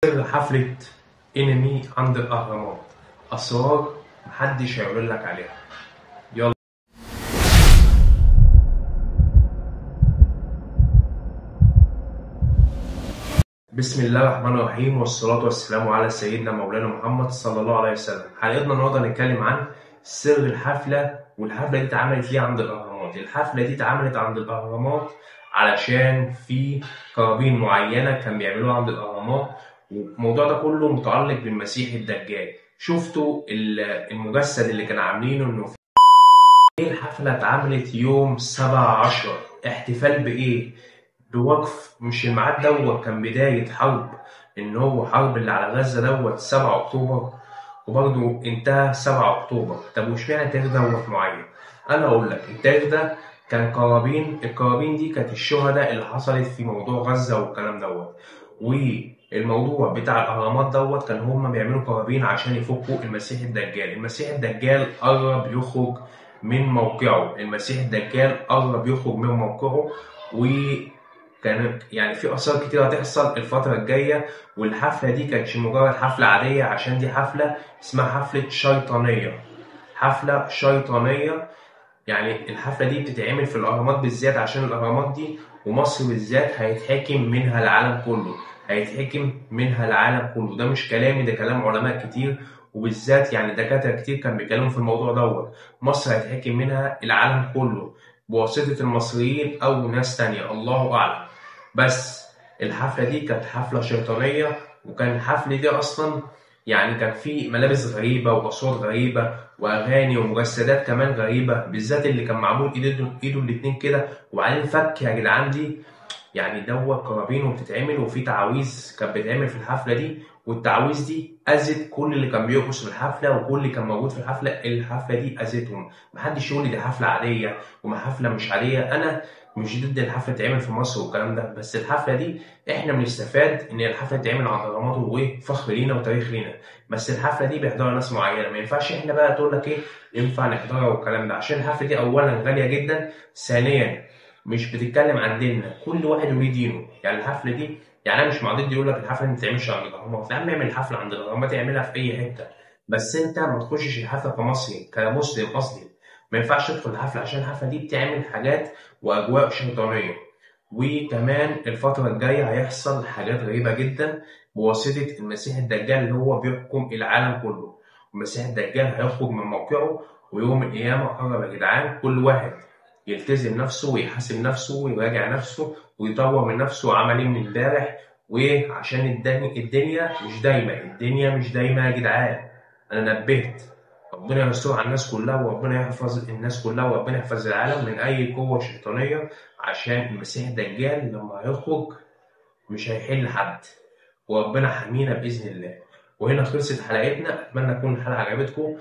سر حفلة انمي عند الأهرامات، أسرار محدش هيقولك عليها. يلا. بسم الله الرحمن الرحيم، والصلاة والسلام على سيدنا مولانا محمد صلى الله عليه وسلم. حلقتنا النهارده هنتكلم عن سر الحفلة، والحفلة دي اتعملت ليه عند الأهرامات. الحفلة دي اتعملت عند الأهرامات علشان في قرابين معينة كان بيعملوها عند الأهرامات، والموضوع ده كله متعلق بالمسيح الدجال. شفتوا المجسد اللي كانوا عاملينه انه الحفلة اتعملت يوم 7/10. احتفال بإيه؟ بوقف، مش الميعاد دوت كان بداية حرب، إن هو حرب اللي على غزة دوت 7 أكتوبر، وبرضه انتهى 7 أكتوبر. طب واشمعنى التاريخ دوت معين؟ أنا أقول لك التاريخ ده كان القرابين دي كانت الشهداء اللي حصلت في موضوع غزة والكلام دوت. والموضوع بتاع الأهرامات دوت كان هما بيعملوا قرابين عشان يفكوا المسيح الدجال. المسيح الدجال قرب يخرج من موقعه، المسيح الدجال قرب يخرج من موقعه، وكان يعني في آثار كتير هتحصل الفترة الجاية. والحفلة دي كانتش مجرد حفلة عادية، عشان دي حفلة اسمها حفلة شيطانية. حفلة شيطانية، يعني الحفلة دي بتتعمل في الأهرامات بالذات، عشان الأهرامات دي ومصر بالذات هيتحكم منها العالم كله، هيتحكم منها العالم كله. ده مش كلامي، ده كلام علماء كتير، وبالذات يعني دكاترة كتير كان بيتكلموا في الموضوع دوت. مصر هيتحكم منها العالم كله بواسطة المصريين أو ناس تانية، الله أعلم. بس الحفلة دي كانت حفلة شيطانية، وكان الحفلة دي أصلا يعني كان في ملابس غريبة وأصوات غريبة وأغاني ومجسدات كمان غريبة، بالذات اللي كان معمول إيده الاتنين كده وبعدين فك يا جدعان. دي يعني دوت قرابين وبتتعمل، وفي تعاويذ كانت بتتعمل في الحفلة دي، والتعاويذ دي أذت كل اللي كان بيرقص في الحفلة، وكل اللي كان موجود في الحفلة دي أذتهم. محدش يقول لي دي حفلة عادية وما حفلة مش عادية. أنا مش ضد الحفلة تتعمل في مصر والكلام ده، بس الحفلة دي احنا بنستفاد ان الحفلة تتعمل عند الأهرامات، وايه فخر لينا وتاريخ لينا. بس الحفلة دي بيحضرها ناس معينة، ما ينفعش احنا بقى تقول لك ايه ينفع نحضرها والكلام ده، عشان الحفلة دي أولا غالية جدا، ثانيا مش بتتكلم عن ديننا، كل واحد وليه دينه. يعني الحفلة دي يعني انا مش معضل يقول لك الحفلة ما تتعملش عند الأهرامات، يا عم اعمل الحفلة عند الأهرامات، اعملها في أي حتة، بس انت ما تخشش الحفلة كمصري كمسلم قصدي. ما ينفعش تدخل الحفلة، عشان الحفلة دي بتعمل حاجات وأجواء شيطانية. وكمان الفترة الجاية هيحصل حاجات غريبة جدا بواسطة المسيح الدجال اللي هو بيحكم العالم كله. المسيح الدجال هيخرج من موقعه، ويوم القيامة قرب يا جدعان. كل واحد يلتزم نفسه ويحاسب نفسه ويراجع نفسه ويطور من نفسه، عمل ايه من امبارح. وعشان الدنيا مش دايمة يا جدعان. أنا نبهت، ربنا يستر على الناس كلها، وربنا يحفظ الناس كلها، وربنا يحفظ العالم من أي قوة شيطانية، عشان المسيح الدجال لما هيخرج مش هيحل حد، وربنا حمينا بإذن الله. وهنا خلصت حلقتنا، أتمنى تكون الحلقة عجبتكم.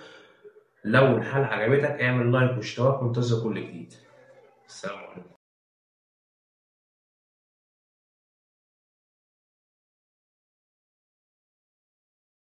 لو الحلقة عجبتك اعمل لايك واشتراك، وانتظر كل جديد. السلام عليكم.